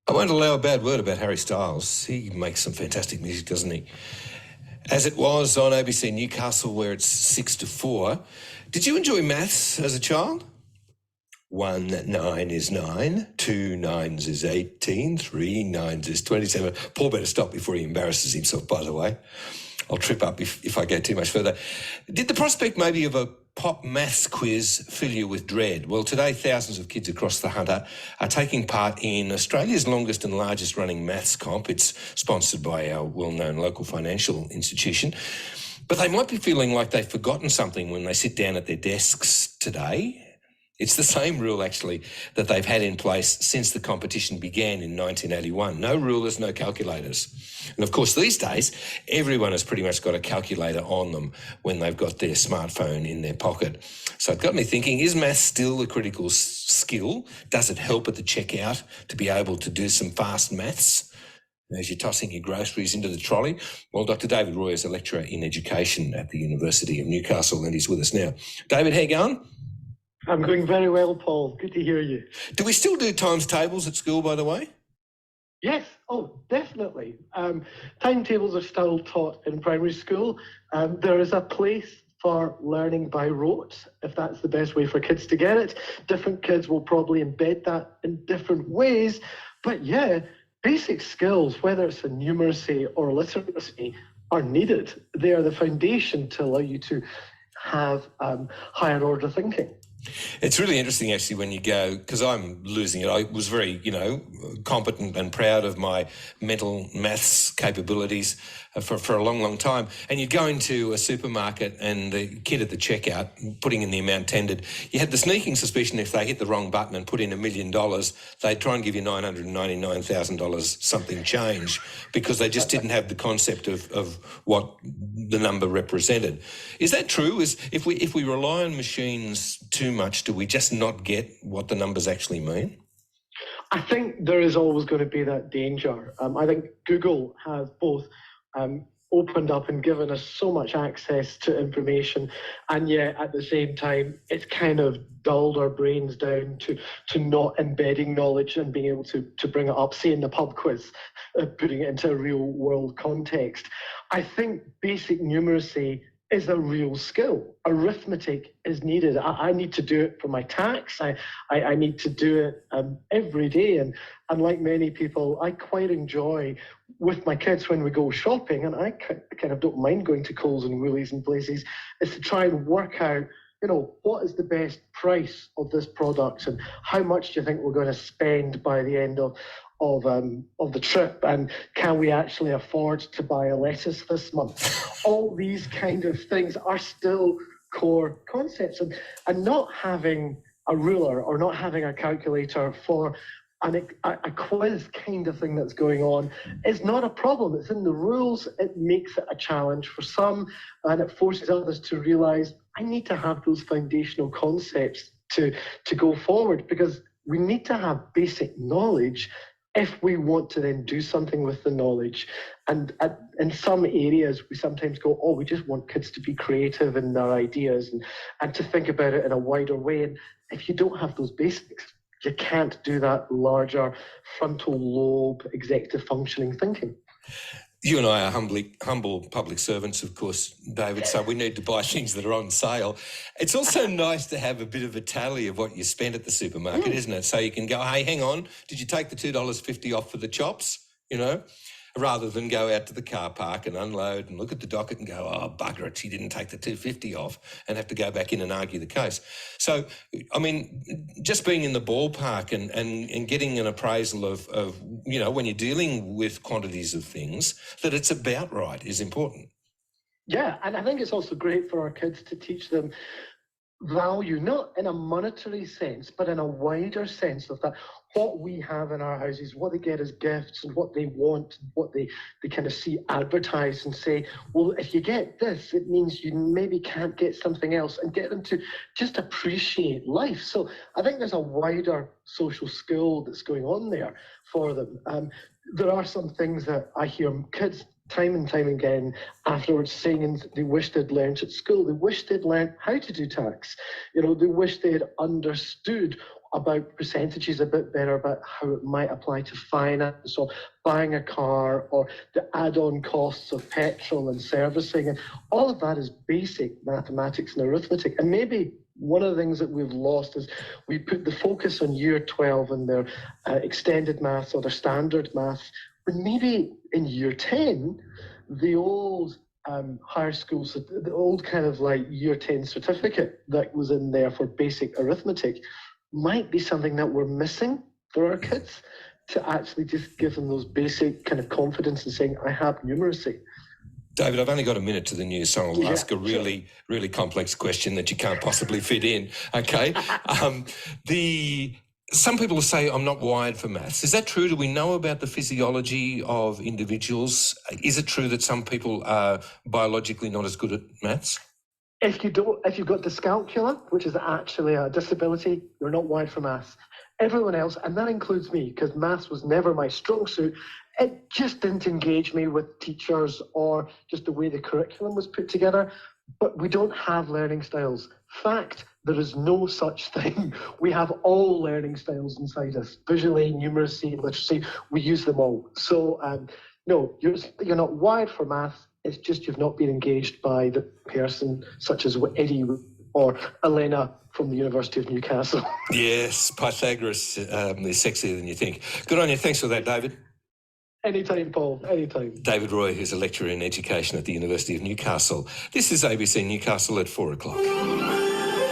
I won't allow a bad word about Harry Styles. He makes some fantastic music, doesn't he? As it was on ABC Newcastle, where it's 6-4. Did you enjoy maths as a child? 1 9 is 9, 2 9s is 18, 3 9s is 27. Paul better stop before he embarrasses himself, by the way. I'll trip up if I go too much further. Did the prospect maybe of a pop maths quiz fill you with dread? Well, today thousands of kids across the Hunter are taking part in Australia's longest and largest running maths comp. It's sponsored by our well-known local financial institution. But they might be feeling like they've forgotten something when they sit down at their desks today. It's the same rule, actually, that they've had in place since the competition began in 1981. No rulers, no calculators. And of course, these days, everyone has pretty much got a calculator on them when they've got their smartphone in their pocket. So it got me thinking, is maths still a critical skill? Does it help at the checkout to be able to do some fast maths as you're tossing your groceries into the trolley? Well, Dr. David Roy is a lecturer in education at the University of Newcastle, and he's with us now. David, how you going? I'm going very well, Paul. Good to hear you. Do we still do times tables at school, by the way? Yes, oh, definitely. Timetables are still taught in primary school. There is a place for learning by rote, if that's the best way for kids to get it. Different kids will probably embed that in different ways. But yeah, basic skills, whether it's in numeracy or literacy, are needed. They are the foundation to allow you to have higher order thinking. It's really interesting, actually, when you go, because I'm losing it. I was very, competent and proud of my mental maths capabilities for a long, long time. And you'd go into a supermarket and the kid at the checkout, putting in the amount tendered, you had the sneaking suspicion if they hit the wrong button and put in $1 million, they'd try and give you $999,000 something change because they just didn't have the concept of what the number represented. Is that true? Is if we rely on machines too much, do we just not get what the numbers actually mean? I think there is always going to be that danger. I think Google has both opened up and given us so much access to information, and yet at the same time, it's kind of dulled our brains down to not embedding knowledge and being able to bring it up, say in the pub quiz, putting it into a real world context. I think basic numeracy is a real skill. Arithmetic is needed. I need to do it for my tax. I need to do it every day. And like many people, I quite enjoy with my kids when we go shopping, and I kind of don't mind going to Coles and Woolies and places, is to try and work out, what is the best price of this product and how much do you think we're going to spend by the end of the trip, and can we actually afford to buy a lettuce this month? All these kind of things are still core concepts, and not having a ruler or not having a calculator for a quiz kind of thing that's going on is not a problem. It's in the rules. It makes it a challenge for some, and it forces others to realize I need to have those foundational concepts to go forward, because we need to have basic knowledge if we want to then do something with the knowledge. And in some areas, we sometimes go, we just want kids to be creative in their ideas and to think about it in a wider way. And if you don't have those basics, you can't do that larger frontal lobe executive functioning thinking. You and I are humble public servants, of course, David, so we need to buy things that are on sale. It's also nice to have a bit of a tally of what you spent at the supermarket, isn't it? So you can go, hey, hang on, did you take the $2.50 off for the chops, rather than go out to the car park and unload and look at the docket and go, oh, bugger it, he didn't take the $2.50 off, and have to go back in and argue the case. So, I mean, just being in the ballpark and getting an appraisal of, when you're dealing with quantities of things, that it's about right is important. Yeah, and I think it's also great for our kids to teach them value, not in a monetary sense, but in a wider sense of that, what we have in our houses, what they get as gifts and what they want, what they kind of see advertised and say, well, if you get this, it means you maybe can't get something else, and get them to just appreciate life. So I think there's a wider social skill that's going on there for them. There are some things that I hear kids time and time again afterwards saying they wish they'd learned at school. They wish they'd learned how to do tax. They wish they had understood about percentages a bit better, about how it might apply to finance or buying a car or the add-on costs of petrol and servicing. And all of that is basic mathematics and arithmetic. And maybe one of the things that we've lost is we put the focus on year 12 and their extended maths or their standard maths, when maybe in year 10, the old higher schools, the old kind of like year 10 certificate that was in there for basic arithmetic might be something that we're missing for our kids, to actually just give them those basic kind of confidence in saying, I have numeracy. David, I've only got a minute to the news, so I'll ask a really complex question that you can't possibly fit in, okay? Some people say I'm not wired for maths. Is that true? Do we know about the physiology of individuals? Is it true that some people are biologically not as good at maths? If you've got dyscalculia, which is actually a disability, you're not wired for maths. Everyone else, and that includes me, because maths was never my strong suit, it just didn't engage me with teachers or just the way the curriculum was put together. But we don't have learning styles. Fact, there is no such thing. We have all learning styles inside us. Visually, numeracy, literacy, we use them all. So no, you're not wired for maths. It's just you've not been engaged by the person such as Eddie or Elena from the University of Newcastle. Yes, Pythagoras is sexier than you think. Good on you. Thanks for that, David. Anytime, Paul, anytime. David Roy, who's a lecturer in education at the University of Newcastle. This is ABC Newcastle at 4 o'clock.